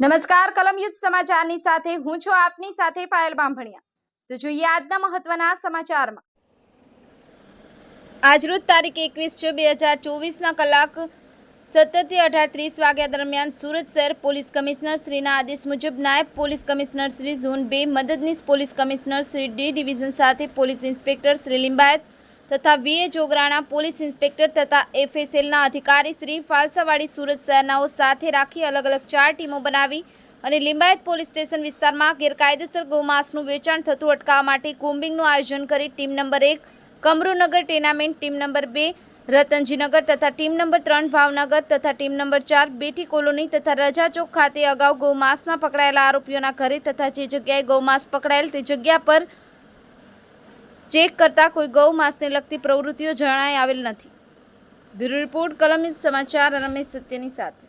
નમસ્કાર કલમ યુદ્ધ સમાચારની સાથે હું છું આપની સાથે પાયલ બામભણિયા। તો જોઈએ આજના મહત્વના સમાચારમાં। આજરોજ તારીખ 21/6/2024 કલાક 17:18 વાગ્યા દરમિયાન સુરત શહેર પોલીસ કમિશનર શ્રીના આદેશ મુજબ નાયબ પોલીસ કમિશનર શ્રી ઝોન 2 મદદનીશ police commissioner Shri D division સાથે પોલીસ ઇન્સ્પેક્ટર શ્રી લિંબાયત તથા વીએ જોગરાણા પોલીસ ઇન્સ્પેક્ટર તથા એફએસએલના અધિકારી શ્રી ફાલસાવાડી સુરત શહેરનાઓ સાથે રાખી અલગ અલગ 4 ટીમો બનાવી અને લિંબાયત પોલીસ સ્ટેશન વિસ્તારમાં ગેરકાયદેસર ગૌમાંસનું વેચાણ થતું અટકાવવા માટે કોમ્બિંગનું આયોજન કરી team number 1 Kamrunagar tenement, team number 2 Ratanjinagar તથા ટીમ નંબર 3 ભાવનગર તથા ટીમ નંબર 4 બેઠી કોલોની તથા રજા ચોક ખાતે અગાઉ ગૌમાંસના પકડાયેલા આરોપીઓના ઘરે તથા જે જગ્યાએ ગૌમાંસ પકડાયેલ તે જગ્યા પર ચેક કરતા કોઈ ગૌમાંસને લગતી પ્રવૃત્તિઓ જણાઈ આવેલ નથી। બ્યુરો રિપોર્ટ કલમ યુદ્ધ સમાચાર રમેશ સત્યની સાથે।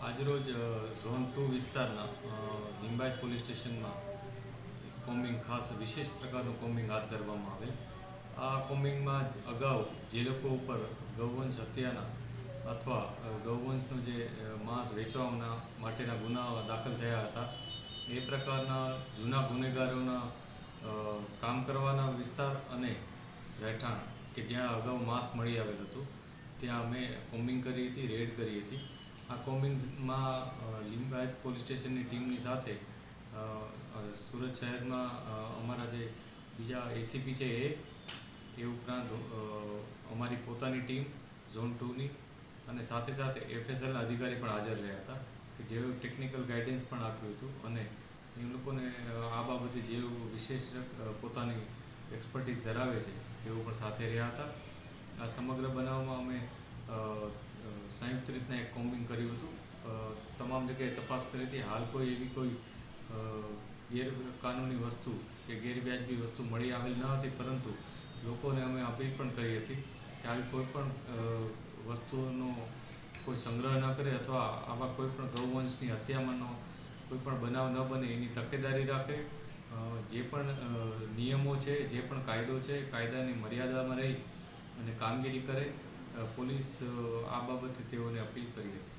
આજરોજ ઝોન 2 વિસ્તારના લિંબાયત પોલીસ સ્ટેશનમાં કોમ્બિંગ ખાસ વિશેષ પ્રકારનું કોમ્બિંગ હાથ ધરવામાં આવેલ। આ કોમ્બિંગમાં અગાઉ જે લોકો ઉપર ગૌવંશ હત્યાના અથવા ગૌવંશનું જે માંસ વેચવાના માટેના ગુનાઓ દાખલ થયા હતા એ પ્રકારના જૂના ગુનેગારોના કામ કરવાના વિસ્તાર અને રહેઠાણ કે જ્યાં અગાઉ માંસ મળી આવેલ હતું ત્યાં અમે કોમ્બિંગ કરી હતી, રેડ કરી હતી। આ કોમ્બિંગમાં લિંબાયત પોલીસ સ્ટેશનની ટીમની સાથે સુરત શહેરમાં અમારા જે બીજા એસીપી છે એ ઉપરાંત અમારી પોતાની ટીમ ઝોન 2ની અને સાથે સાથે એફએસએલના અધિકારી પણ હાજર રહ્યા હતા કે જેઓ ટેકનિકલ ગાઈડન્સ પણ આપ્યું હતું અને એ લોકોને આ બાબતે જેઓ વિશેષ પોતાની એક્સપર્ટીઝ ધરાવે છે તેઓ પણ સાથે રહ્યા હતા। આ સમગ્ર બનાવમાં અમે સંયુક્ત રીતના એક કોમ્બિંગ કર્યું હતું। તમામ જગ્યાએ તપાસ કરી હતી। હાલ કોઈ એવી કોઈ ગેરકાનૂની વસ્તુ કે ગેરવ્યાજબી વસ્તુ મળી આવેલ ન હતી, પરંતુ લોકોને અમે અપીલ પણ કરી હતી કે આવી કોઈ પણ વસ્તુઓનો કોઈ સંગ્રહ ન કરે અથવા આવા કોઈ પણ ગૌવંશની હત્યામાંનો કોઈ પણ બનાવ ન બને એની તકેદારી રાખે। જે પણ નિયમો છે, જે પણ કાયદો છે, કાયદાની મર્યાદામાં રહી અને કામગીરી કરે। પોલીસ આ બાબતે તેઓને અપીલ કરી હતી।